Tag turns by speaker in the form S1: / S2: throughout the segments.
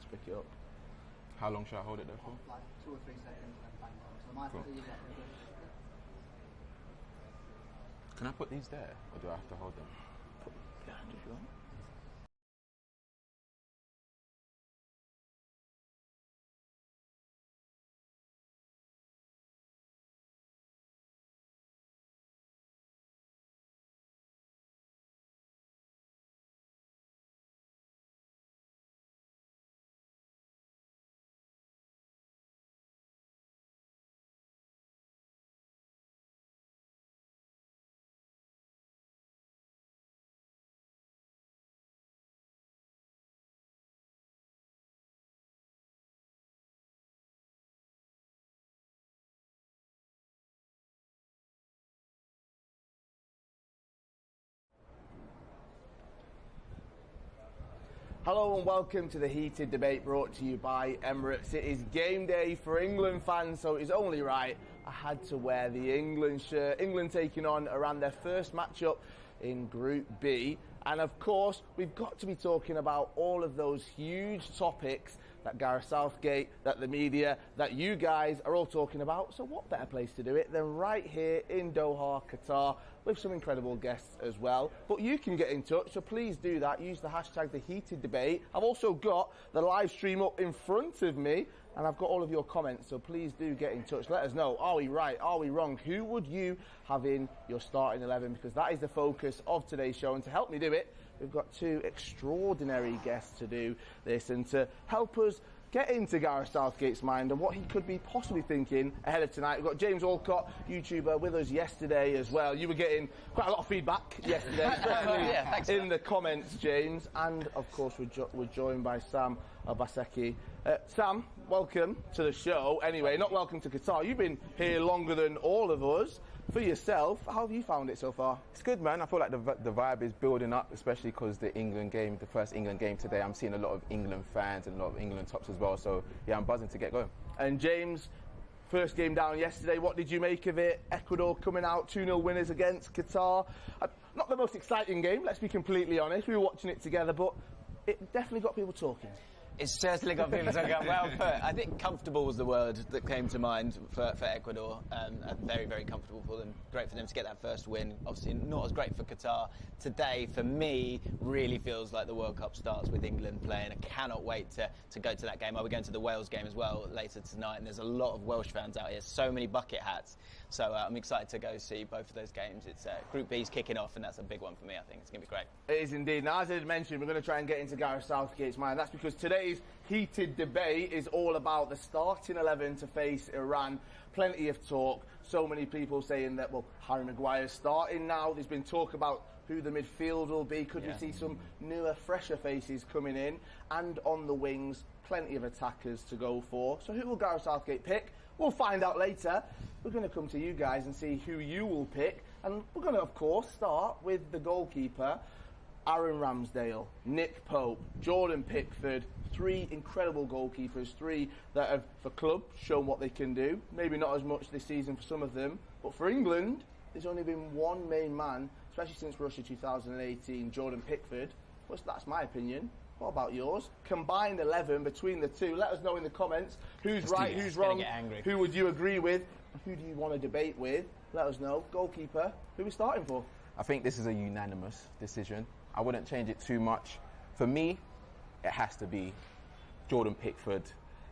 S1: to pick it up.
S2: How long should I hold it there for?
S3: Like 2 or 3 seconds and bang on. So my
S2: Cool. Can I put these there, or do I have to hold them?
S1: Put behind if you want. Hello and welcome to the heated debate brought to you by Emirates. It is game day for England fans, so it's only right I had to wear the England shirt. England taking on Iran, their first matchup in Group B. And of course, we've got to be talking about all of those huge topics that Gareth Southgate, that the media, that you guys are all talking about. So what better place to do it than right here in Doha, Qatar, with some incredible guests as well. But you can get in touch, so please do that. Use the hashtag #TheHeatedDebate. I've also got the live stream up in front of me, and I've got all of your comments, so please do get in touch. Let us know, are we right, are we wrong? Who would you have in your starting 11? Because that is the focus of today's show, and to help me do it, we've got two extraordinary guests to do this, and to help us get into Gareth Southgate's mind and what he could be possibly thinking ahead of tonight. We've got James Allcott, YouTuber, with us yesterday as well. You were getting quite a lot of feedback yesterday, especially in the comments, James. And, of course, we're joined by Sam Obaseki. Sam, welcome to the show. Anyway, not welcome to Qatar. You've been here longer than all of us. For yourself, how have you found it so far?
S2: It's good, man. I feel like the vibe is building up, especially because the England game, the first England game today, I'm seeing a lot of England fans and a lot of England tops as well. So, yeah, I'm buzzing to get going.
S1: And James, first game down yesterday, what did you make of it? Ecuador coming out 2-0 winners against Qatar. Not the most exciting game, let's be completely honest. We were watching it together, but it definitely got people talking.
S4: It's certainly got people talking. Well put. I think comfortable was the word that came to mind for Ecuador. Very, very comfortable for them. Great for them to get that first win. Obviously not as great for Qatar. Today, for me, really feels like the World Cup starts with England playing. I cannot wait to go to that game. I'll be going to the Wales game as well later tonight, and there's a lot of Welsh fans out here. So many bucket hats. So I'm excited to go see both of those games. It's Group B's kicking off, and that's a big one for me. I think it's going to be great.
S1: It is indeed. Now, as I mentioned, we're going to try and get into Gareth Southgate's mind. That's because today's heated debate is all about the starting 11 to face Iran. Plenty of talk. So many people saying that, well, Harry Maguire's starting now. There's been talk about who the midfield will be. Could we see some newer, fresher faces coming in? And on the wings, plenty of attackers to go for. So who will Gareth Southgate pick? We'll find out later. We're going to come to you guys and see who you will pick. And we're going to, of course, start with the goalkeeper, Aaron Ramsdale, Nick Pope, Jordan Pickford. Three incredible goalkeepers, three that have, for club, shown what they can do. Maybe not as much this season for some of them. But for England, there's only been one main man, especially since Russia 2018, Jordan Pickford. Well, that's my opinion. What about yours? Combined 11 between the two. Let us know in the comments who's right, who's wrong, who would you agree with, and who do you want to debate with. Let us know. Goalkeeper, who are we starting for?
S2: I think this is a unanimous decision. I wouldn't change it too much. For me, it has to be Jordan Pickford.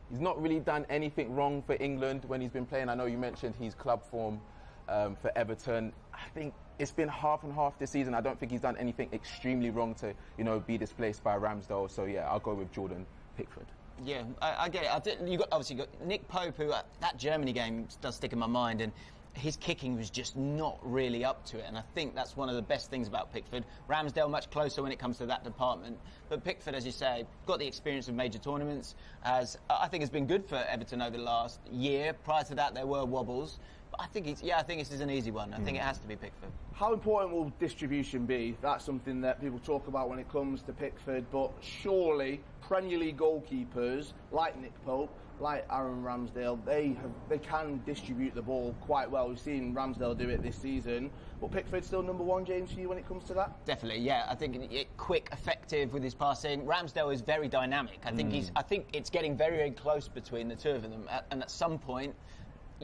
S2: He's not really done anything wrong for England when he's been playing. I know you mentioned his club form for Everton. I think it's been half and half this season. I don't think he's done anything extremely wrong to, be displaced by Ramsdale. So yeah, I'll go with Jordan Pickford.
S4: Yeah, I get it. You got Nick Pope, who that Germany game does stick in my mind, and his kicking was just not really up to it, and I think that's one of the best things about Pickford. Ramsdale much closer when it comes to that department, but Pickford, as you say, got the experience of major tournaments, I think has been good for Everton over the last year. Prior to that, there were wobbles, but I think this is an easy one. I think it has to be Pickford.
S1: How important will distribution be? That's something that people talk about when it comes to Pickford, but surely Premier League goalkeepers like Nick Pope like Aaron Ramsdale, they can distribute the ball quite well. We've seen Ramsdale do it this season. But Pickford's still number one, James, for you when it comes to that?
S4: Definitely, yeah. I think quick, effective with his passing. Ramsdale is very dynamic. I think it's getting very, very close between the two of them. And at some point,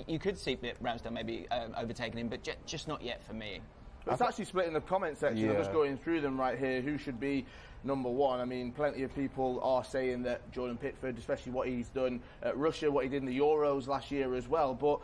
S4: you could see Ramsdale maybe overtaking him, but just not yet for me.
S1: It's actually split in the comment section. I'm just going through them right here. Who should be number one? I mean, plenty of people are saying that Jordan Pickford, especially what he's done at Russia, what he did in the Euros last year as well. But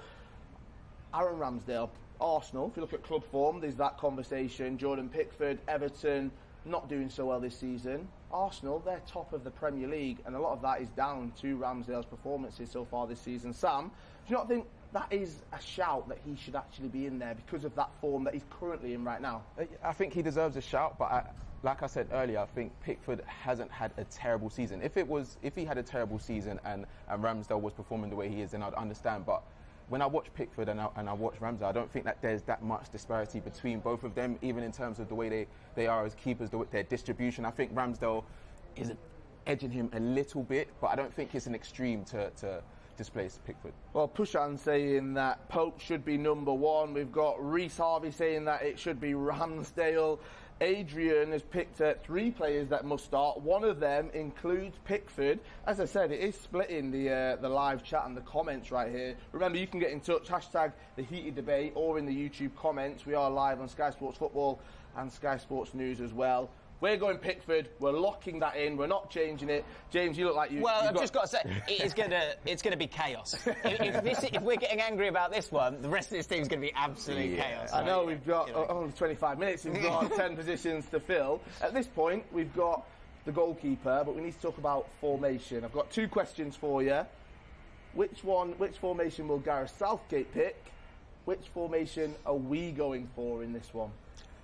S1: Aaron Ramsdale, Arsenal, if you look at club form, there's that conversation. Jordan Pickford, Everton, not doing so well this season. Arsenal, they're top of the Premier League, and a lot of that is down to Ramsdale's performances so far this season. Sam, do you not think that is a shout that he should actually be in there because of that form that he's currently in right now?
S2: I think he deserves a shout, but like I said earlier, I think Pickford hasn't had a terrible season. If he had a terrible season and Ramsdale was performing the way he is, then I'd understand. But when I watch Pickford and I watch Ramsdale, I don't think that there's that much disparity between both of them, even in terms of the way they are as keepers, their distribution. I think Ramsdale is edging him a little bit, but I don't think it's an extreme to displace Pickford.
S1: Well, Pushan saying that Pope should be number one. We've got Reece Harvey saying that it should be Ramsdale. Adrian has picked 3 players that must start. One of them includes Pickford. As I said, it is splitting the live chat and the comments right here. Remember, you can get in touch, hashtag the heated debate, or in the YouTube comments. We are live on Sky Sports Football and Sky Sports News as well. We're going Pickford. We're locking that in. We're not changing it. James, you look like you.
S4: Well, I've just got to say, it's gonna be chaos. if we're getting angry about this one, the rest of this thing's gonna be absolute chaos.
S1: I know we've got only 25 minutes. We've got 10 positions to fill. At this point, we've got the goalkeeper, but we need to talk about formation. I've got 2 questions for you. Which formation will Gareth Southgate pick? Which formation are we going for in this one?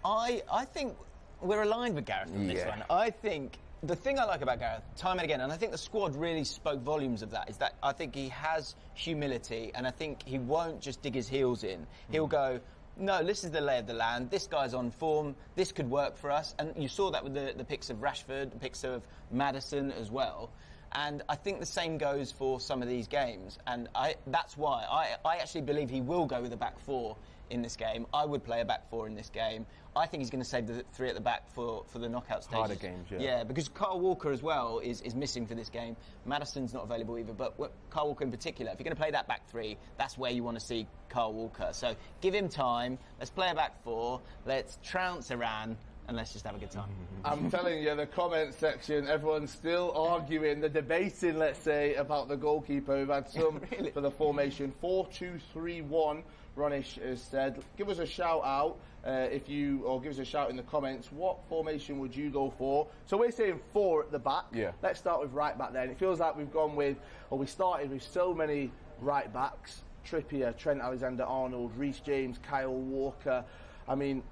S4: I think we're aligned with Gareth on this one. I think the thing I like about Gareth, time and again, and I think the squad really spoke volumes of that, is that I think he has humility, and I think he won't just dig his heels in. He'll go, no, this is the lay of the land, this guy's on form, this could work for us. And you saw that with the picks of Rashford, the picks of Maddison as well. And I think the same goes for some of these games. And that's why I actually believe he will go with a back 4 in this game. I would play a back 4 in this game. I think he's going to save the 3 at the back for the knockout stages.
S2: Harder games,
S4: Yeah, because Kyle Walker as well is missing for this game. Maddison's not available either, but Kyle Walker in particular, if you're going to play that back 3, that's where you want to see Kyle Walker. So give him time. Let's play a back 4. Let's trounce Iran. And let's just have a good time.
S1: I'm telling you, the comment section, everyone's still arguing, they're debating, let's say, about the goalkeeper. We've had some for the formation. 4-2-3-1, Ronish has said. Give us a shout out give us a shout in the comments. What formation would you go for? So we're saying 4 at the back.
S2: Yeah.
S1: Let's start with right back then. It feels like we started with so many right backs. Trippier, Trent Alexander-Arnold, Reece James, Kyle Walker. I mean,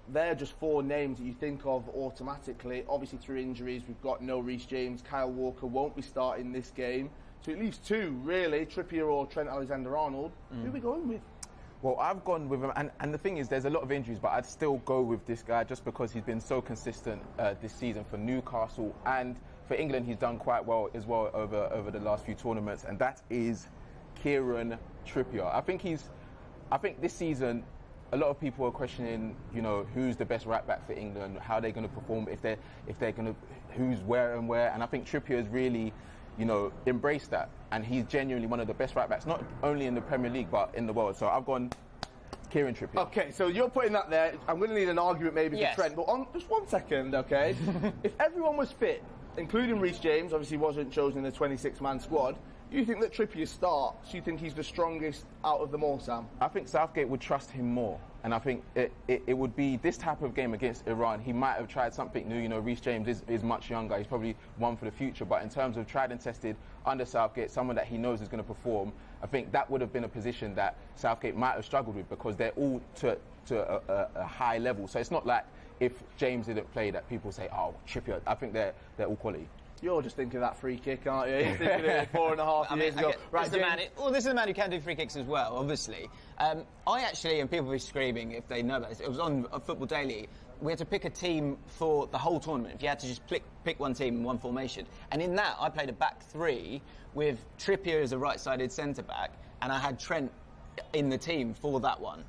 S1: they're just 4 names that you think of automatically. Obviously, through injuries, we've got no Reece James. Kyle Walker won't be starting this game. So it leaves 2, really, Trippier or Trent Alexander-Arnold. Who are we going with?
S2: Well, I've gone with him, and the thing is, there's a lot of injuries, but I'd still go with this guy just because he's been so consistent this season for Newcastle, and for England, he's done quite well as well over the last few tournaments, and that is Kieran Trippier. I think this season, a lot of people are questioning, who's the best right back for England, how they're going to perform, if they're going to, who's where, and I think Trippier has really, embraced that, and he's genuinely one of the best right backs, not only in the Premier League but in the world. So I've gone Kieran Trippier.
S1: Okay, so you're putting that there. I'm going to need an argument maybe for Trent, but just 1 second, okay? If everyone was fit, including Reece James, obviously wasn't chosen in the 26-man squad, you think that Trippier starts? You think he's the strongest out of them all, Sam?
S2: I think Southgate would trust him more. And I think it would be this type of game against Iran. He might have tried something new. Reece James is much younger. He's probably one for the future. But in terms of tried and tested under Southgate, someone that he knows is going to perform, I think that would have been a position that Southgate might have struggled with because they're all to a high level. So it's not like if James didn't play that people say, oh, Trippier. I think they're all quality.
S1: You're just thinking of that free kick, aren't you? You're thinking of it 4.5 years ago.
S4: Right, this is the man who can do free kicks as well, obviously. I actually, and people will be screaming if they know about this, it was on Football Daily, we had to pick a team for the whole tournament. If you had to just pick one team and one formation, and in that I played a back three with Trippier as a right-sided centre-back, and I had Trent in the team for that one.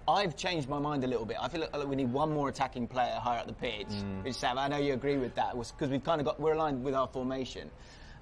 S4: I've changed my mind a little bit. I feel like we need one more attacking player higher up the pitch. Which, Sam, I know you agree with that, because we've kind of we're aligned with our formation.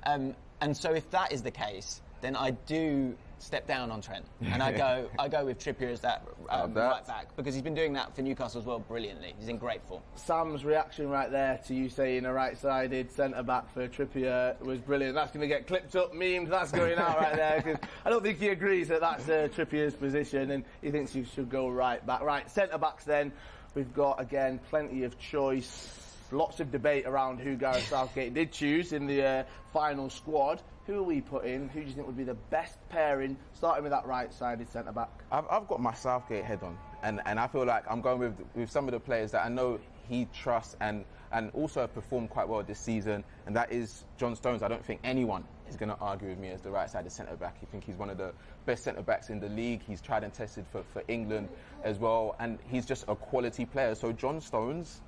S4: And so if that is the case, then I do step down on Trent, and I go with Trippier as that right back, because he's been doing that for Newcastle as well brilliantly. He's in great form.
S1: Sam's reaction right there to you saying a right-sided centre-back for Trippier was brilliant. That's going to get clipped up, memed, that's going out right there, because I don't think he agrees that that's Trippier's position, and he thinks you should go right back. Right, centre-backs then, we've got, again, plenty of choice. Lots of debate around who Gareth Southgate did choose in the final squad. Who are we putting? Who do you think would be the best pairing, starting with that right-sided centre-back?
S2: I've got my Southgate head on, and I feel like I'm going with some of the players that I know he trusts and also have performed quite well this season, and that is John Stones. I don't think anyone is going to argue with me as the right-sided centre-back. I think he's one of the best centre-backs in the league. He's tried and tested for England as well, and he's just a quality player. So John Stones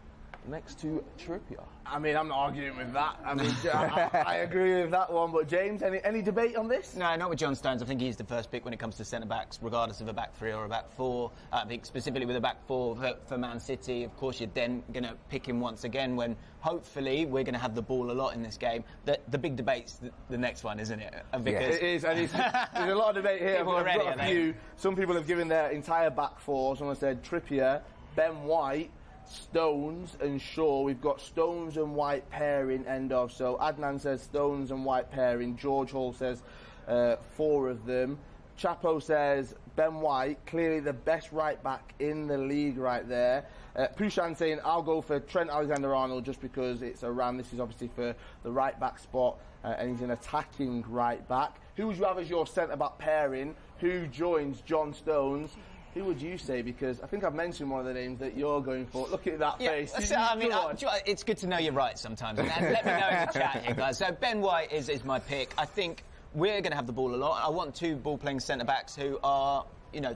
S2: next to Trippier.
S1: I mean, I'm not arguing with that. I mean, I agree with that one. But James, any debate on this?
S4: No, not with John Stones. I think he's the first pick when it comes to centre-backs, regardless of a back three or a back four. I think specifically with a back four for Man City, of course, you're then going to pick him once again when, hopefully, we're going to have the ball a lot in this game. The big debate's the next one, isn't it?
S1: Because it is, and there's a lot of debate here. I've got a few. Some people have given their entire back four. Someone said Trippier, Ben White, Stones and Shaw. We've got Stones and White pairing, end of. So Adnan says Stones and White pairing. George Hall says 4 of them. Chapo says Ben White, clearly the best right back in the league right there. Pushan saying I'll go for Trent Alexander-Arnold just because it's Iran. This is obviously for the right back spot, and he's an attacking right back. Who would you have as your centre back pairing? Who joins John Stones? Who would you say? Because I think I've mentioned one of the names that you're going for. Look at that face.
S4: I mean, it's good to know you're right sometimes. And let me know in the chat here, guys. So Ben White is my pick. I think we're going to have the ball a lot. I want 2 ball-playing centre-backs who are,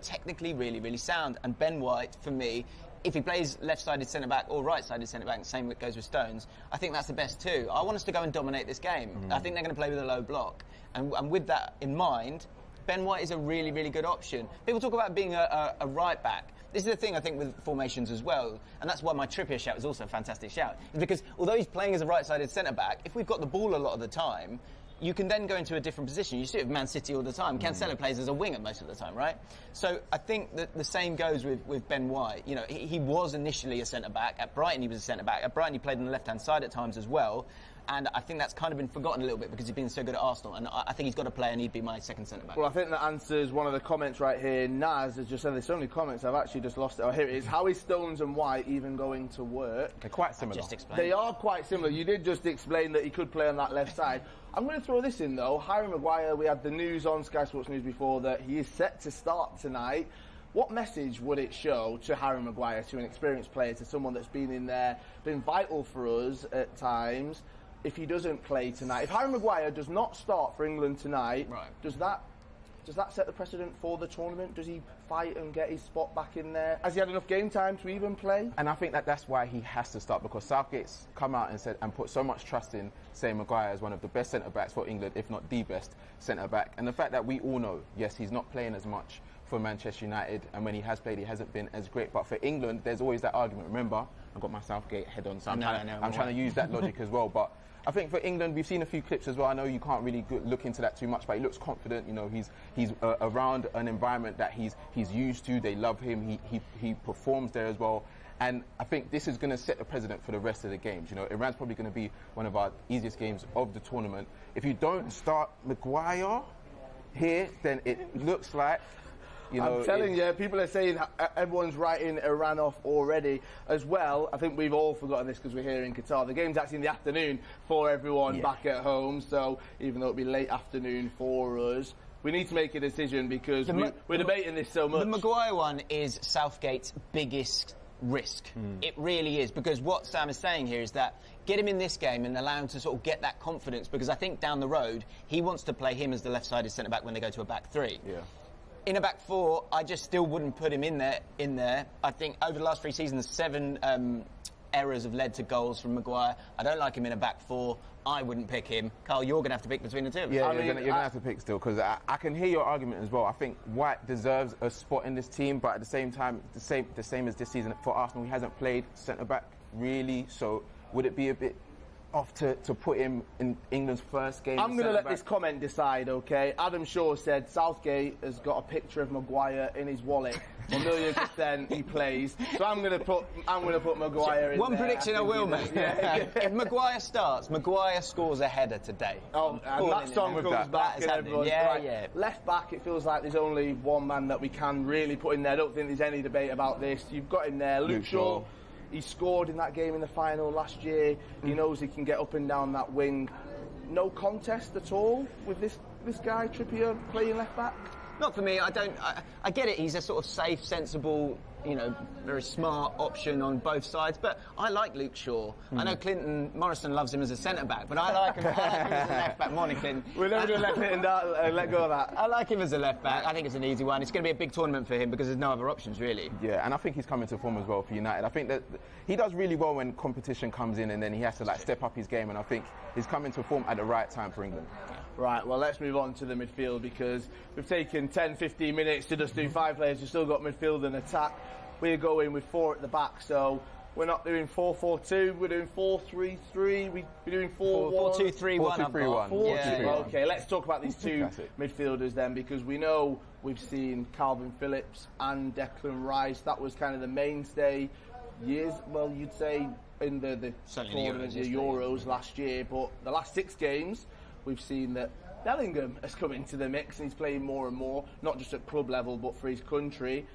S4: technically really, really sound. And Ben White, for me, if he plays left-sided centre-back or right-sided centre-back, same goes with Stones, I think that's the best too. I want us to go and dominate this game. I think they're going to play with a low block. And with that in mind, Ben White is a really, really good option. People talk about being a right back. This is the thing, I think, with formations as well, and that's why my Trippier shout is also a fantastic shout. Because although he's playing as a right-sided centre-back, if we've got the ball a lot of the time, you can then go into a different position. You see it with Man City all the time. Cancelo plays as a winger most of the time, right? So I think that the same goes with Ben White. He was initially a centre-back. At Brighton, he was a centre-back. At Brighton, he played on the left-hand side at times as well. And I think that's kind of been forgotten a little bit because he's been so good at Arsenal. And I think he's got to play and he'd be my second centre-back.
S1: Well, I think that answers one of the comments right here. Naz has just said there's so many comments, I've actually just lost it. Oh, here it is. How is Stones and White even going to work?
S2: They're quite similar.
S1: They are quite similar. You did just explain that he could play on that left side. I'm going to throw this in, though. Harry Maguire, we had the news on Sky Sports News before that he is set to start tonight. What message would it show to Harry Maguire, to an experienced player, to someone that's been in there, been vital for us at times, if he doesn't play tonight? If Harry Maguire does not start for England tonight, does that set the precedent for the tournament? Does he fight and get his spot back in there? Has he had enough game time to even play?
S2: And I think that's why he has to start, because Southgate's come out and said and put so much trust in, saying Maguire as one of the best centre-backs for England, if not the best centre-back. And the fact that we all know, yes, he's not playing as much for Manchester United, and when he has played, he hasn't been as great. But for England, there's always that argument. Remember, I've got my Southgate head on, so I'm trying to use that logic as well. But I think for England, we've seen a few clips as well. I know you can't really look into that too much, but he looks confident. He's around an environment that he's used to. They love him. He performs there as well. And I think this is going to set the precedent for the rest of the games. Iran's probably going to be one of our easiest games of the tournament. If you don't start Maguire here, then it looks like...
S1: I'm telling you, people are saying everyone's writing Iran off already as well. I think we've all forgotten this because we're here in Qatar. The game's actually in the afternoon for everyone back at home, so even though it'll be late afternoon for us, we need to make a decision because we're debating this so much.
S4: The Maguire one is Southgate's biggest risk. It really is, because what Sam is saying here is that get him in this game and allow him to sort of get that confidence, because I think down the road he wants to play him as the left-sided centre-back when they go to a back three.
S2: Yeah.
S4: In a back four, I just still wouldn't put him in there. I think over the last 3 seasons, 7 errors have led to goals from Maguire. I don't like him in a back four. I wouldn't pick him. Carl, you're going to have to pick between the two of us.
S2: Yeah, you're going to have to pick still, because I can hear your argument as well. I think White deserves a spot in this team, but at the same time, the same as this season for Arsenal, he hasn't played centre-back really, so would it be a bit off to put him in England's first game?
S1: I'm going to let this comment decide, OK? Adam Shaw said Southgate has got a picture of Maguire in his wallet. 1,000,000% he plays. So I'm going to put Maguire in.
S4: One
S1: there.
S4: prediction I will make. If Maguire starts, Maguire scores a header today.
S1: Oh, and that song comes back and everyone's right.
S4: Yeah.
S1: Left back, it feels like there's only one man that we can really put in there. I don't think there's any debate about this. You've got him there, Luke Shaw. He scored in that game in the final last year. He knows he can get up and down that wing. No contest at all with this guy, Trippier, playing left back?
S4: Not for me. I get it. He's a sort of safe, sensible, very smart option on both sides. But I like Luke Shaw. I know Clinton Morrison loves him as a centre back, but I like him as a left back. Morning, Clinton.
S1: We're never going to let go of that.
S4: I like him as a left back. I think it's an easy one. It's going to be a big tournament for him because there's no other options really.
S2: Yeah, and I think he's coming to form as well for United. I think that he does really well when competition comes in, and then he has to step up his game. And I think he's coming to form at the right time for England.
S1: Right, well, let's move on to the midfield because we've taken 10, 15 minutes to just do 5 players. We've still got midfield and attack. We're going with 4 at the back, so we're not doing 4-4-2. We're doing 4-3-3. We're doing 4-1.
S4: 4-2-3-1.
S1: 4-2-3-1. Okay, let's talk about these two midfielders then, because we know we've seen Calvin Phillips and Declan Rice. That was kind of the mainstay years, well, you'd say, in the tournament, the Euros last year. But the last 6 games, we've seen that Bellingham has come into the mix and he's playing more and more, not just at club level, but for his country.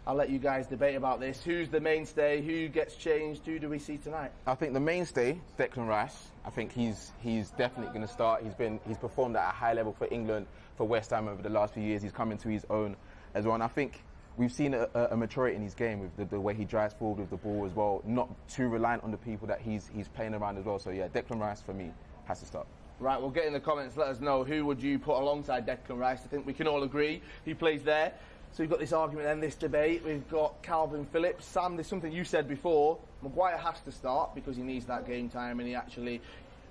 S1: I'll let you guys debate about this. Who's the mainstay? Who gets changed? Who do we see tonight?
S2: I think the mainstay, Declan Rice. I think he's definitely going to start. He's performed at a high level for England, for West Ham over the last few years. He's come into his own as well. And I think we've seen a maturity in his game with the way he drives forward with the ball as well. Not too reliant on the people that he's playing around as well. So yeah, Declan Rice for me has to start.
S1: Right, well, get in the comments, let us know who would you put alongside Declan Rice. I think we can all agree he plays there. So we've got this argument then, this debate. We've got Calvin Phillips. Sam, there's something you said before. Maguire has to start because he needs that game time, and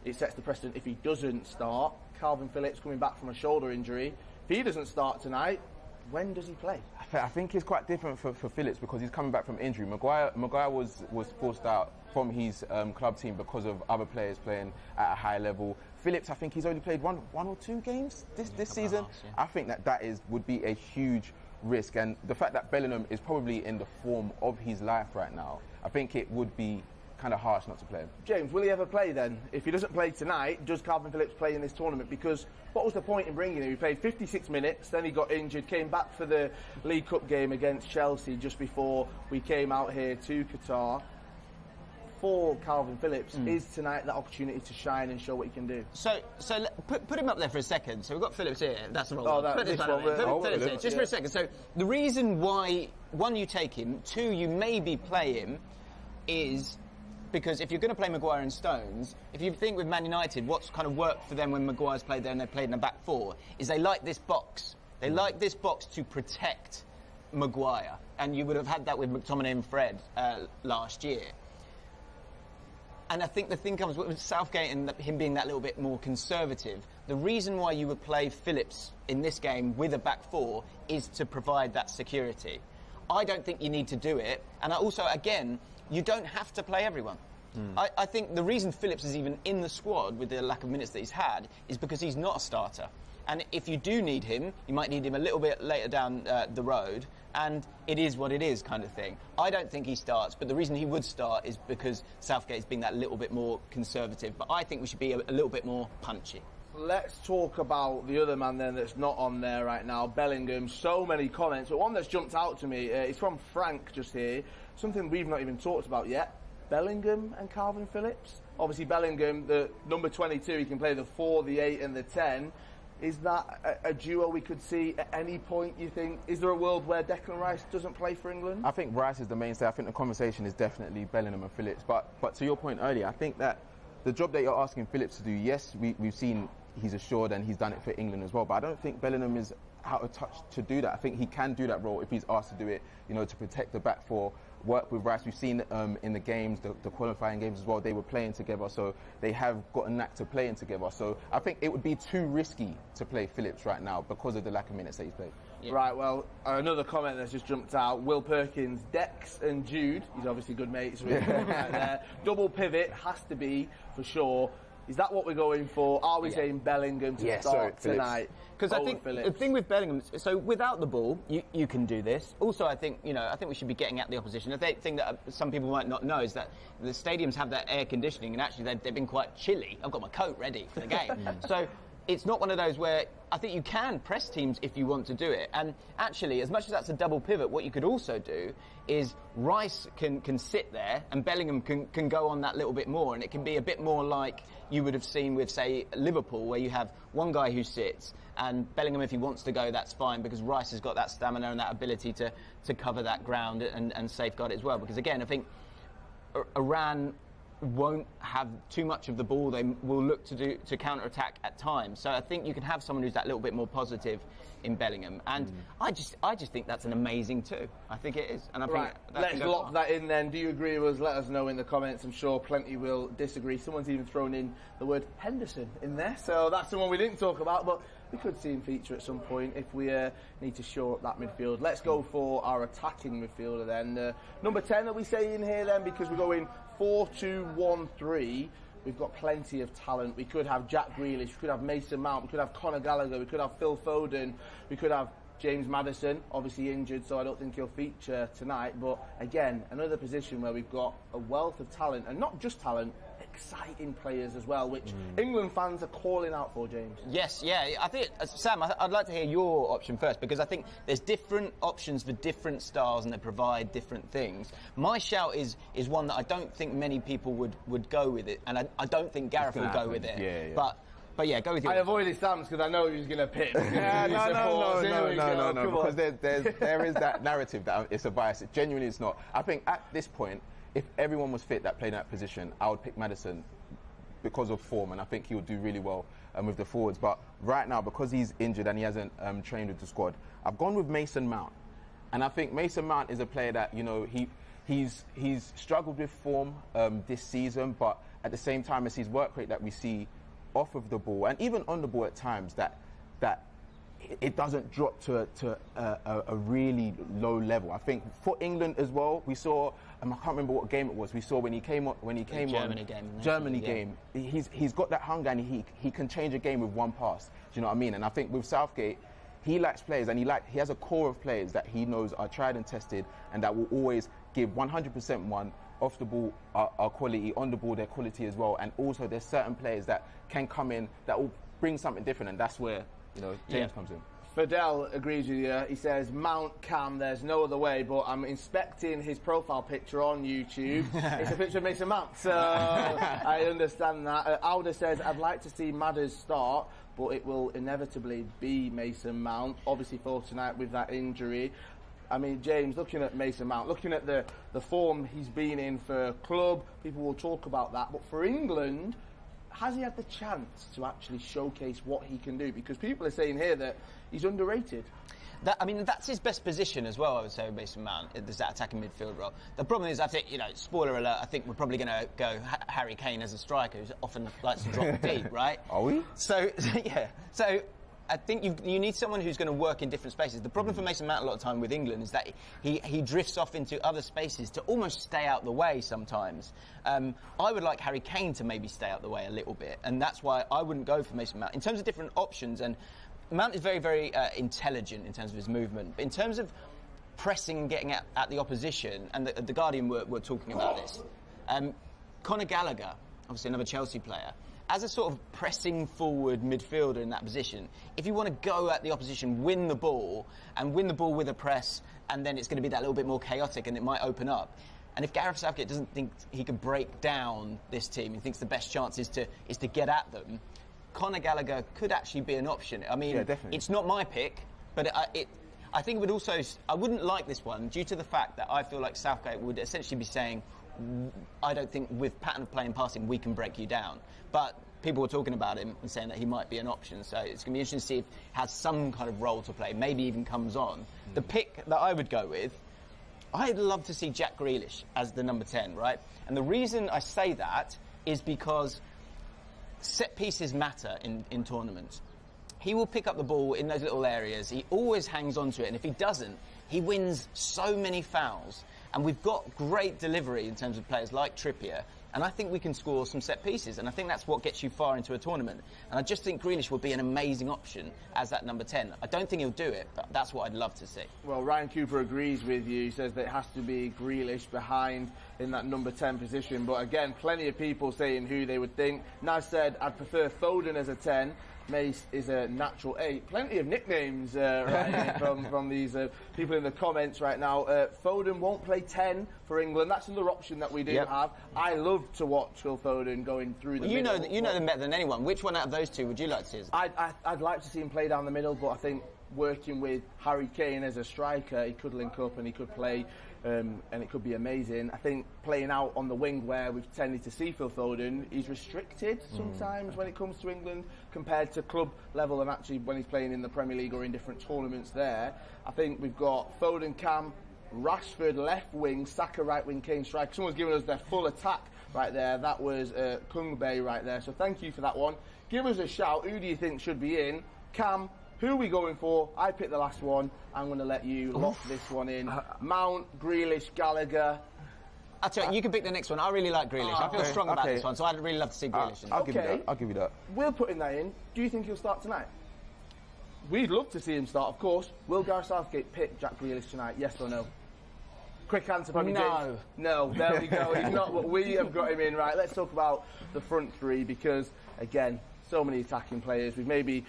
S1: it sets the precedent if he doesn't start. Calvin Phillips coming back from a shoulder injury. If he doesn't start tonight, when does he play?
S2: I think it's quite different for Phillips because he's coming back from injury. Maguire was forced out from his club team because of other players playing at a high level. Phillips, I think he's only played one or two games this season. I think that would be a huge risk, and the fact that Bellingham is probably in the form of his life right now, I think it would be kind of harsh not to play him.
S1: James, will he ever play then? If he doesn't play tonight, does Calvin Phillips play in this tournament? Because what was the point in bringing him? He played 56 minutes, then he got injured, came back for the League Cup game against Chelsea just before we came out here to Qatar. For Calvin Phillips, is tonight that opportunity to shine and show what he can do?
S4: So put him up there for a second. So we've got Phillips here. That's the wrong
S1: one.
S4: Put Phillips here, just for a second. So the reason why, 1, you take him, 2, you maybe play him, is because if you're going to play Maguire and Stones, if you think with Man United, what's kind of worked for them when Maguire's played there and they played in a back 4, is they like this box. They like this box to protect Maguire. And you would have had that with McTominay and Fred last year. And I think the thing comes with Southgate and him being that little bit more conservative. The reason why you would play Phillips in this game with a back 4 is to provide that security. I don't think you need to do it. And also, again, you don't have to play everyone. I think the reason Phillips is even in the squad with the lack of minutes that he's had is because he's not a starter. And if you do need him, you might need him a little bit later down the road, and it is what it is kind of thing. I don't think he starts, but the reason he would start is because Southgate's being that little bit more conservative. But I think we should be a little bit more punchy.
S1: Let's talk about the other man then that's not on there right now, Bellingham. So many comments, but one that's jumped out to me is from Frank just here. Something we've not even talked about yet. Bellingham and Calvin Phillips. Obviously Bellingham, the number 22, he can play the 4, the 8 and the 10. Is that a duo we could see at any point, you think? Is there a world where Declan Rice doesn't play for England?
S2: I think Rice is the mainstay. I think the conversation is definitely Bellingham and Phillips. But to your point earlier, I think that the job that you're asking Phillips to do, yes, we've seen he's assured and he's done it for England as well, but I don't think Bellingham out of touch to do that. I think he can do that role if he's asked to do it, to protect the back four, work with Rice. We've seen in the games, the qualifying games as well, they were playing together, so they have got a knack to playing together. So I think it would be too risky to play Phillips right now because of the lack of minutes that he's played.
S1: Yeah. Right, well, another comment that's just jumped out. Will Perkins, Dex and Jude, he's obviously good mates with right there. Double pivot has to be, for sure. Is that what we're going for? Are we saying Bellingham to start tonight?
S4: Because I think the thing with Bellingham, so without the ball, you can do this. Also, I think we should be getting at the opposition. The thing that some people might not know is that the stadiums have that air conditioning, and actually they've been quite chilly. I've got my coat ready for the game, so it's not one of those where I think you can press teams if you want to do it. And actually, as much as that's a double pivot, what you could also do is Rice can sit there and Bellingham can go on that little bit more, and it can be a bit more like you would have seen with, say, Liverpool, where you have one guy who sits, and Bellingham, if he wants to go, that's fine, because Rice has got that stamina and that ability to cover that ground and safeguard it as well. Because again, I think Iran won't have too much of the ball. They will look to counter-attack at times. So I think you can have someone who's that little bit more positive in Bellingham. And I just think that's an amazing two. I think it is. And I think
S1: let's lock that in then. Do you agree with us? Let us know in the comments. I'm sure plenty will disagree. Someone's even thrown in the word Henderson in there. So that's someone we didn't talk about, but we could see him feature at some point if we need to shore up that midfield. Let's go for our attacking midfielder then. Number 10 that we say in here then, because we're going 4-2-1-3. We've got plenty of talent. We could have Jack Grealish, we could have Mason Mount, we could have Conor Gallagher, we could have Phil Foden, we could have James Maddison, obviously injured, so I don't think he'll feature tonight. But again, another position where we've got a wealth of talent, and not just talent, exciting players as well, which England fans are calling out for, James.
S4: Yes, yeah. I think, Sam, I'd like to hear your option first, because I think there's different options for different styles and they provide different things. My shout is one that I don't think many people would go with it, and I don't think Gareth will go with it.
S2: Yeah.
S4: But yeah, go with you.
S1: I avoided Sam's because I know he was going to pick.
S2: No, because there is that narrative that it's a bias. Genuinely, it's not. I think at this point, if everyone was fit that played in that position, I would pick Maddison because of form, and I think he would do really well with the forwards. But right now, because he's injured and he hasn't trained with the squad, I've gone with Mason Mount. And I think Mason Mount is a player that, he's struggled with form this season, but at the same time, it's his work rate that we see off of the ball and even on the ball at times that it doesn't drop to a really low level. I think for England as well, we saw, I can't remember what game it was, we saw when he came on Germany game. He's got that hunger, and he can change a game with one pass. Do you know what I mean? And I think with Southgate, he likes players, and he has a core of players that he knows are tried and tested, and that will always give 100% one. Off the ball are quality, on the ball they're quality as well, and also there's certain players that can come in that will bring something different, and that's where James comes in.
S1: Fidel agrees with you. He says Mount Cam, there's no other way, but I'm inspecting his profile picture on YouTube. It's a picture of Mason Mount, so I understand that. Alda says, I'd like to see Madders start, but it will inevitably be Mason Mount, obviously for tonight with that injury. I mean, James, looking at Mason Mount, looking at the form he's been in for club, people will talk about that. But for England, has he had the chance to actually showcase what he can do? Because people are saying here that he's underrated.
S4: That's his best position as well, I would say, Mason Mount, is that attacking midfield role. The problem is, I think, spoiler alert, I think we're probably going to go Harry Kane as a striker, who often likes to drop deep, right?
S2: Are we?
S4: So, yeah. So I think you need someone who's going to work in different spaces. The problem for Mason Mount a lot of time with England is that he drifts off into other spaces to almost stay out the way sometimes. I would like Harry Kane to maybe stay out the way a little bit, and that's why I wouldn't go for Mason Mount. In terms of different options, and Mount is very, very intelligent in terms of his movement, but in terms of pressing and getting at the opposition, and the Guardian were talking about this, Conor Gallagher, obviously another Chelsea player, as a sort of pressing forward midfielder in that position, if you want to go at the opposition, win the ball with a press, and then it's going to be that little bit more chaotic and it might open up. And if Gareth Southgate doesn't think he can break down this team, he thinks the best chance is to get at them, Conor Gallagher could actually be an option. I mean,
S2: yeah, definitely.
S4: It's not my pick, but I think it would also, I wouldn't like this one due to the fact that I feel like Southgate would essentially be saying, I don't think with pattern of play and passing we can break you down. But people were talking about him and saying that he might be an option. So it's going to be interesting to see if he has some kind of role to play, maybe even comes on. The pick that I would go with, I'd love to see Jack Grealish as the number 10, right? And the reason I say that is because set pieces matter in tournaments. He will pick up the ball in those little areas. He always hangs on to it. And if he doesn't, he wins so many fouls. And we've got great delivery in terms of players like Trippier. And I think we can score some set pieces. And I think that's what gets you far into a tournament. And I just think Grealish would be an amazing option as that number 10. I don't think he'll do it, but that's what I'd love to see.
S1: Well, Ryan Cooper agrees with you. He says that it has to be Grealish behind in that number 10 position. But again, plenty of people saying who they would think. Naz said, I'd prefer Foden as a 10. Mace is a natural 8. Plenty of nicknames right from these people in the comments right now. Foden won't play 10 for England. That's another option that we do have. I love to watch Phil Foden going through the middle.
S4: You know them better than anyone. Which one out of those two would you like to see?
S1: I'd like to see him play down the middle, but I think working with Harry Kane as a striker, he could link up and he could play, and it could be amazing. I think playing out on the wing where we've tended to see Phil Foden, he's restricted sometimes when it comes to England compared to club level and actually when he's playing in the Premier League or in different tournaments there. I think we've got Foden, Cam, Rashford left wing, Saka right wing, Kane striker. Someone's given us their full attack right there. That was Kung Bae right there. So thank you for that one. Give us a shout. Who do you think should be in? Cam, who are we going for? I picked the last one. I'm going to let you lock this one in. Mount, Grealish, Gallagher.
S4: I'll tell you, you can pick the next one. I really like Grealish. I feel strong about this one, so I'd really love to see Grealish in.
S2: I'll give you that.
S1: We're putting that in. Do you think he'll start tonight? We'd love to see him start, of course. Will Gareth Southgate pick Jack Grealish tonight? Yes or no? Quick answer from you, James. No, there we go. He's not, but we have got him in. Right, let's talk about the front three because, again, so many attacking players. We've maybe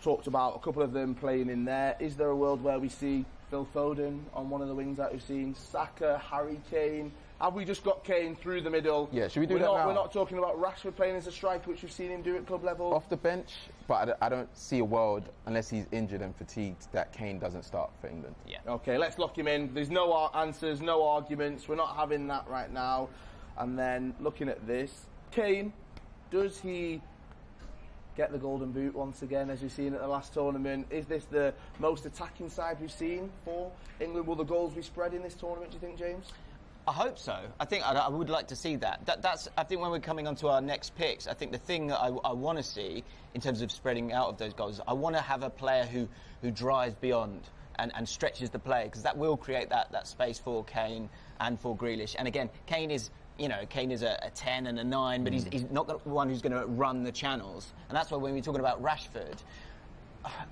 S1: talked about a couple of them playing in there. Is there a world where we see Phil Foden on one of the wings that we've seen? Saka, Harry Kane? Have we just got Kane through the middle?
S2: Yeah, should we do that now?
S1: We're not talking about Rashford playing as a striker, which we've seen him do at club level.
S2: Off the bench, but I don't see a world, unless he's injured and fatigued, that Kane doesn't start for England.
S4: Yeah.
S1: Okay, let's lock him in. There's no answers, no arguments. We're not having that right now. And then looking at this, Kane, does he get the golden boot once again, as we've seen at the last tournament? Is this the most attacking side we've seen for England? Will the goals be spread in this tournament, do you think, James?
S4: I hope so. I think I would like to see that. That's. I think when we're coming on to our next picks, I think the thing that I want to see in terms of spreading out of those goals, I want to have a player who drives beyond and stretches the play, because that will create that space for Kane and for Grealish. And again, Kane is a 10 and a 9, but he's not the one who's going to run the channels. And that's why when we're talking about Rashford,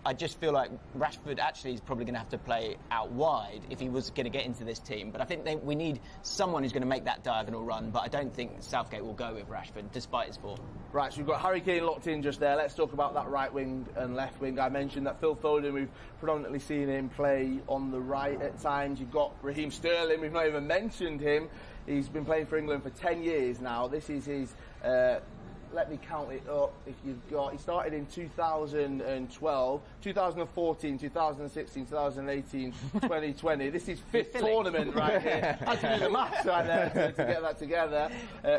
S4: I just feel like Rashford actually is probably going to have to play out wide if he was going to get into this team. But I think we need someone who's going to make that diagonal run. But I don't think Southgate will go with Rashford, despite his form.
S1: Right, so we've got Harry Kane locked in just there. Let's talk about that right wing and left wing. I mentioned that Phil Foden, we've predominantly seen him play on the right at times. You've got Raheem Sterling, we've not even mentioned him. He's been playing for England for 10 years now. This is his... let me count it up. If you've got, he started in 2012, 2014, 2016, 2018, 2020. This is fifth tournament right here. I had to do the maths right there to get that together.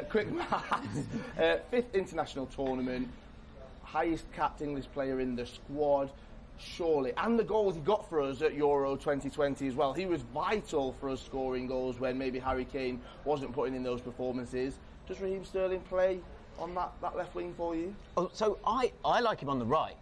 S1: Quick maths. Fifth international tournament, highest capped English player in the squad. Surely, and the goals he got for us at Euro 2020 as well. He was vital for us scoring goals when maybe Harry Kane wasn't putting in those performances. Does Raheem Sterling play on that left wing for you?
S4: Oh, so I like him on the right.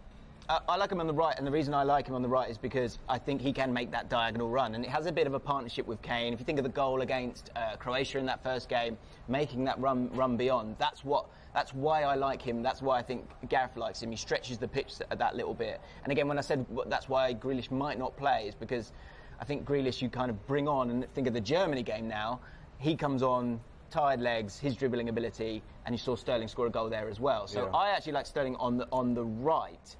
S4: I like him on the right, and the reason I like him on the right is because I think he can make that diagonal run, and it has a bit of a partnership with Kane. If you think of the goal against Croatia in that first game, making that run beyond, that's why I like him. That's why I think Gareth likes him. He stretches the pitch that little bit. And again, when I said that's why Grealish might not play, is because I think Grealish you kind of bring on, and think of the Germany game now, he comes on, tired legs, his dribbling ability, and you saw Sterling score a goal there as well. So yeah. I actually like Sterling on the right.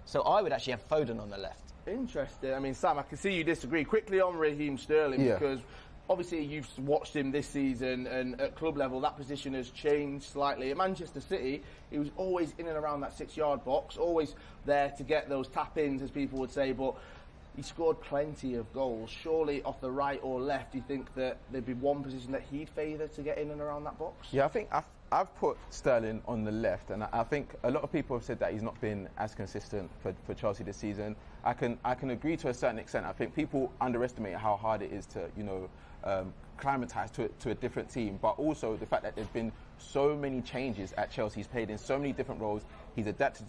S4: So I would actually have Foden on the left.
S1: Interesting. I mean, Sam, I can see you disagree. Quickly on Raheem Sterling, because obviously you've watched him this season, and at club level that position has changed slightly. At Manchester City, he was always in and around that 6-yard box, always there to get those tap-ins, as people would say, but he scored plenty of goals. Surely off the right or left, do you think that there'd be one position that he'd favour to get in and around that box?
S2: Yeah, I think I've put Sterling on the left, and I think a lot of people have said that he's not been as consistent for Chelsea this season. I can agree to a certain extent. I think people underestimate how hard it is to, climatise to a different team, but also the fact that there's been so many changes at Chelsea. He's played in so many different roles. He's adapted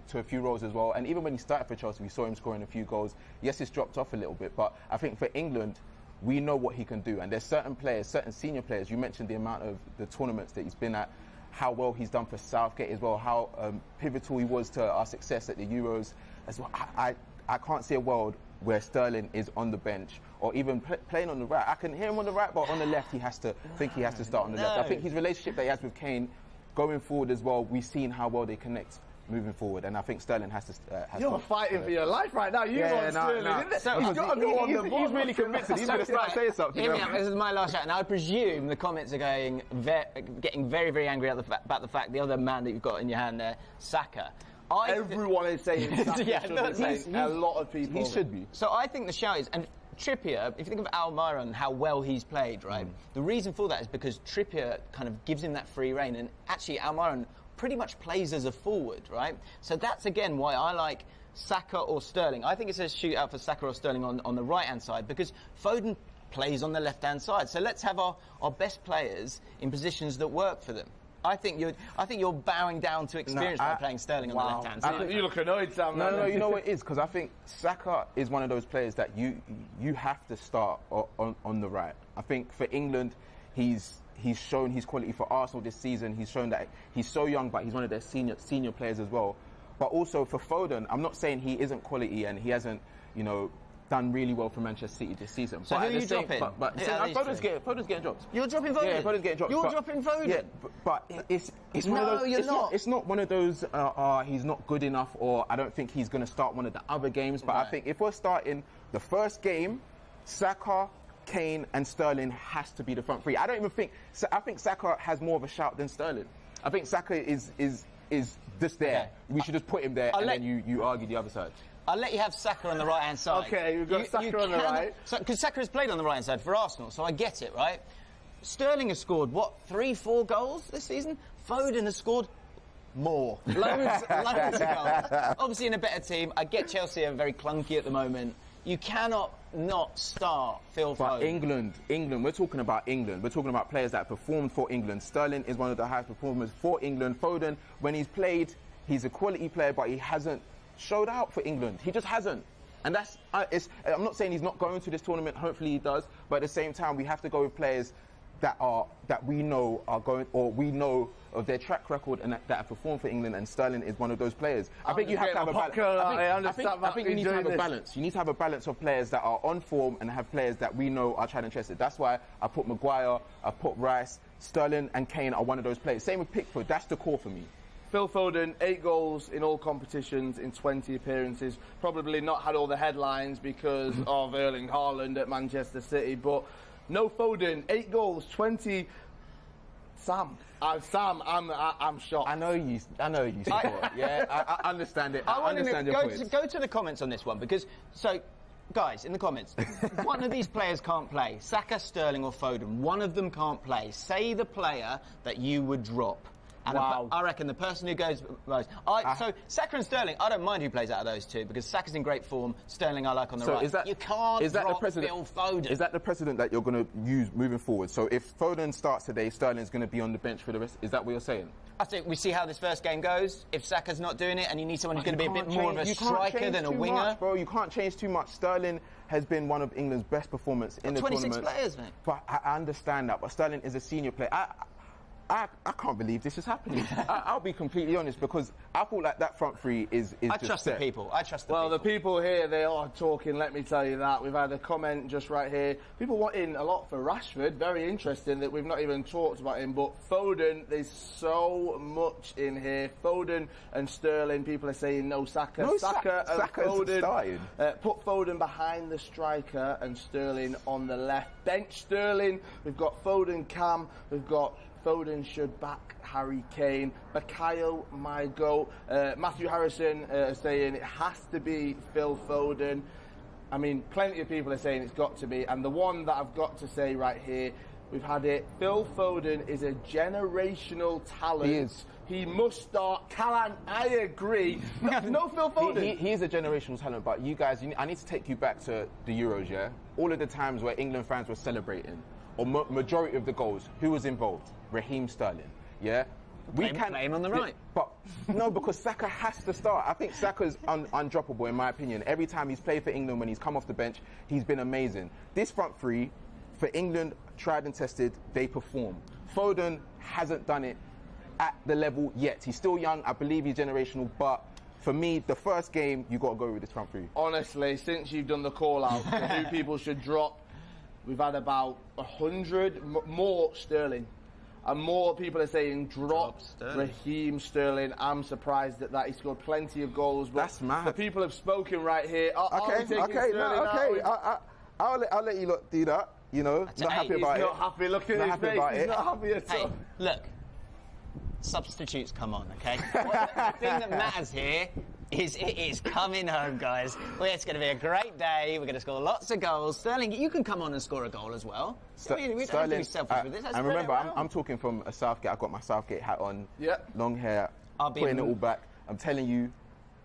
S2: to a few roles as well. And even when he started for Chelsea, we saw him scoring a few goals. Yes, it's dropped off a little bit, but I think for England, we know what he can do. And there's certain players, certain senior players. You mentioned the amount of the tournaments that he's been at, how well he's done for Southgate as well, how pivotal he was to our success at the Euros as well. I can't see a world where Sterling is on the bench or even playing on the right. I can hear him on the right, but on the left, he has to start on the left. I think his relationship that he has with Kane going forward as well, we've seen how well they connect moving forward, and I think Sterling has to.
S1: You're fighting for your life right now. You want Sterling, isn't it?
S4: So
S1: he's got to go on the ball.
S2: He's really convinced. He's going to start saying something.
S4: Hear me out. This is my last shot, and I presume the comments are getting very, very angry about the fact the other man that you've got in your hand there, Saka.
S1: Everyone is saying Saka.
S4: Yeah,
S1: a lot of people.
S2: He should be.
S4: So I think the shout is, and Trippier, if you think of Almiron and how well he's played, right? The reason for that is because Trippier kind of gives him that free rein, and actually Almiron pretty much plays as a forward, right? So that's again why I like Saka or Sterling. I think it's a shootout for Saka or Sterling on the right-hand side, because Foden plays on the left-hand side. So let's have our best players in positions that work for them. I think you're bowing down to experience by playing Sterling on the left-hand side.
S1: You look annoyed, Sam.
S2: No, you know what it is? Because I think Saka is one of those players that you have to start on the right. I think for England, he's shown his quality. For Arsenal this season. He's shown that he's so young, but he's one of their senior players as well. But also for Foden, I'm not saying he isn't quality and he hasn't, done really well for Manchester City this season.
S4: So who are you dropping?
S2: But Foden's getting dropped.
S4: You're dropping Foden?
S2: Yeah, Foden's getting dropped.
S4: You're dropping Foden?
S2: Yeah, but it's one of those...
S4: you're not.
S2: It's not one of those, he's not good enough, or I don't think he's going to start one of the other games. But I think if we're starting the first game, Saka, Kane and Sterling has to be the front three. I think Saka has more of a shout than Sterling. I think Saka is just there. Okay. We should just put him there then you argue the other side.
S4: I'll let you have Saka on the right-hand side.
S1: Okay, we've got Saka on the right.
S4: Because Saka has played on the right-hand side for Arsenal, so I get it, right? Sterling has scored, 3-4 goals this season? Foden has scored more. Loads of goals. Obviously in a better team. I get Chelsea are very clunky at the moment. You cannot not start Phil Foden.
S2: But England, we're talking about England. We're talking about players that have performed for England. Sterling is one of the highest performers for England. Foden, when he's played, he's a quality player, but he hasn't showed out for England. He just hasn't. And I'm not saying he's not going to this tournament. Hopefully he does. But at the same time, we have to go with players that we know are going, or we know of their track record and that have performed for England, and Sterling is one of those players. I think you have to have a balance. I think you need to have a balance. You need to have a balance of players that are on form and have players that we know are tried and tested. That's why I put Maguire, I put Rice, Sterling and Kane are one of those players. Same with Pickford. That's the core for me.
S1: Phil Foden, 8 goals in all competitions in 20 appearances. Probably not had all the headlines because of Erling Haaland at Manchester City, but no Foden, 8 goals, 20. Sam, I'm shocked.
S2: I know you support. Yeah, I understand it. I understand your points.
S4: Go to the comments on this one, because guys, in the comments, one of these players can't play. Saka, Sterling or Foden. One of them can't play. Say the player that you would drop. And
S1: wow.
S4: I reckon the person who goes most... So, Saka and Sterling, I don't mind who plays out of those two, because Saka's in great form, Sterling I like on the right. You can't drop Phil Foden.
S2: Is that the precedent that you're going to use moving forward? So if Foden starts today, Sterling's going to be on the bench for the rest? Is that what you're saying?
S4: I think we see how this first game goes. If Saka's not doing it and you need someone who's going to be a bit more of a striker than a winger...
S2: Much, bro. You can't change too much. Sterling has been one of England's best performers in the tournament.
S4: 26 players, mate.
S2: But I understand that. But Sterling is a senior player. I can't believe this is happening. I'll be completely honest, because I feel like that front three is
S4: I trust the people.
S1: Well, the people here, they are talking, let me tell you that. We've had a comment just right here. People wanting a lot for Rashford. Very interesting that we've not even talked about him. But Foden, there's so much in here. Foden and Sterling, people are saying no Saka.
S2: No,
S1: Saka and Foden.
S2: Starting.
S1: Put Foden behind the striker and Sterling on the left. Bench Sterling. We've got Foden Cam. We've got Foden should back Harry Kane. Bakayo, my goat. Matthew Harrison saying it has to be Phil Foden. I mean, plenty of people are saying it's got to be, and the one that I've got to say right here, we've had it. Phil Foden is a generational talent.
S2: He is.
S1: He must start. Callan, I agree. No Phil Foden.
S2: He is a generational talent, but you guys, I need to take you back to the Euros, yeah? All of the times where England fans were celebrating, or majority of the goals, who was involved? Raheem Sterling, yeah?
S4: We can play him on the right.
S2: But no, because Saka has to start. I think Saka's undroppable in my opinion. Every time he's played for England, when he's come off the bench, he's been amazing. This front three, for England, tried and tested, they perform. Foden hasn't done it at the level yet. He's still young. I believe he's generational, but for me, the first game, you got to go with this front three.
S1: Honestly, since you've done the call out for who people should drop, we've had about 100 more Sterling. And more people are saying drop Raheem Sterling. I'm surprised at that. He scored plenty of goals. But
S2: that's mad.
S1: The people have spoken right here. I'll
S2: let you lot do that. You know, not happy about it.
S1: He's not happy. Look at his face. He's not happy at all.
S4: Hey, look. Substitutes come on, okay? The thing that matters here is it is coming home, guys. It's going to be a great day. We're going to score lots of goals. Sterling, you can come on and score a goal as well. We don't have to be selfish with this.
S2: And remember, I'm talking from a Southgate. I've got my Southgate hat on.
S1: Yep.
S2: Long hair. Putting it all back. I'm telling you,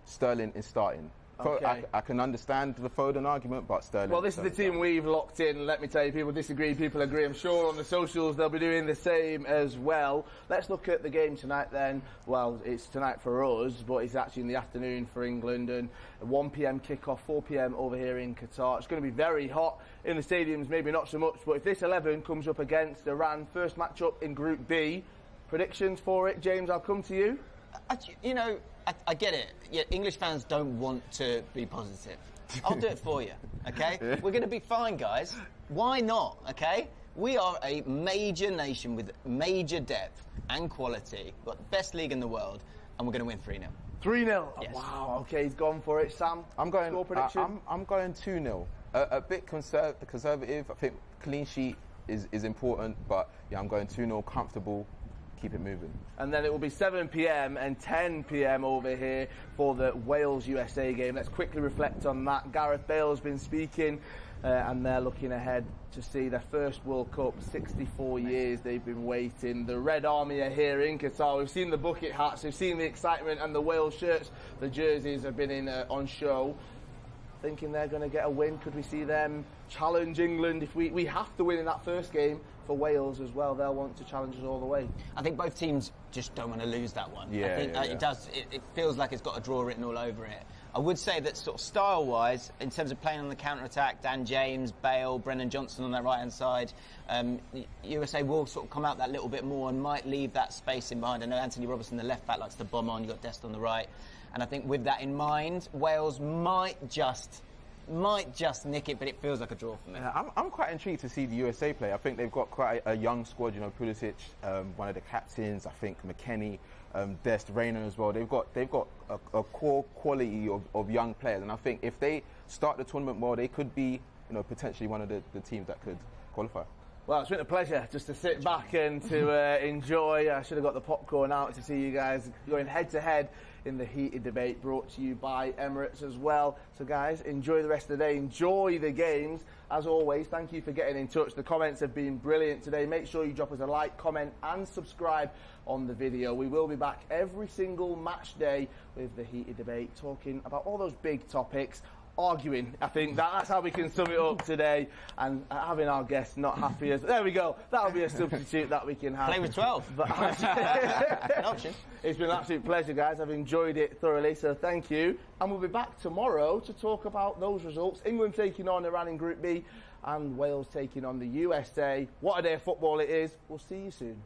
S2: Sterling is starting.
S1: Okay.
S2: I can understand the Foden argument, but Sterling...
S1: Well, this is the team we've locked in. Let me tell you, people disagree, people agree. I'm sure on the socials they'll be doing the same as well. Let's look at the game tonight then. Well, it's tonight for us, but it's actually in the afternoon for England. And a 1 p.m. kickoff, 4 p.m. over here in Qatar. It's going to be very hot in the stadiums, maybe not so much. But if this 11 comes up against Iran, first match-up in Group B, predictions for it? James, I'll come to you.
S4: I get it. Yeah, English fans don't want to be positive. I'll do it for you, okay? Yeah. We're going to be fine, guys. Why not, okay? We are a major nation with major depth and quality. We've got the best league in the world, and we're going to win 3-0.
S1: 3-0?
S4: Yes.
S1: Wow, okay, he's gone for it. Sam,
S2: I'm going.
S1: Score prediction?
S2: I'm going 2-0. A bit conservative. I think clean sheet is important, but yeah, I'm going 2-0, comfortable. Keep it moving.
S1: And then it will be 7 p.m. and 10 p.m. over here for the Wales-USA game. Let's quickly reflect on that. Gareth Bale's been speaking, and they're looking ahead to see their first World Cup. 64 years they've been waiting. The Red Army are here in Qatar. We've seen the bucket hats, we've seen the excitement and the Wales shirts. The jerseys have been on show. Thinking they're going to get a win. Could we see them challenge England? If we have to win in that first game for Wales as well, they'll want to challenge us all the way.
S4: I think both teams just don't want to lose that one.
S2: Yeah,
S4: I think it does. It feels like it's got a draw written all over it. I would say that sort of style-wise, in terms of playing on the counter-attack, Dan James, Bale, Brennan Johnson on that right-hand side, USA will sort of come out that little bit more and might leave that space in behind. I know Anthony Robertson, the left-back, likes to bomb on. You've got Dest on the right. And I think with that in mind, Wales might just nick it, but it feels like a draw for me.
S2: Yeah, I'm quite intrigued to see the USA play. I think they've got quite a young squad. You know, Pulisic, one of the captains. I think McKennie, Dest, Rayner as well. They've got a core quality of young players, and I think if they start the tournament well, they could be, potentially one of the teams that could qualify.
S1: Well, it's been a pleasure just to sit back and to enjoy. I should have got the popcorn out to see you guys going head-to-head in the heated debate, brought to you by Emirates as well. So, guys, enjoy the rest of the day. Enjoy the games. As always, thank you for getting in touch. The comments have been brilliant today. Make sure you drop us a like, comment and subscribe on the video. We will be back every single match day with the heated debate, talking about all those big topics. Arguing, I think that's how we can sum it up today, and having our guests not happy as there we go. That'll be a substitute that we can have.
S4: Play with 12. An option.
S1: It's been an absolute pleasure, guys. I've enjoyed it thoroughly, so thank you. And we'll be back tomorrow to talk about those results. England taking on Iran in Group B, and Wales taking on the USA. What a day of football it is. We'll see you soon.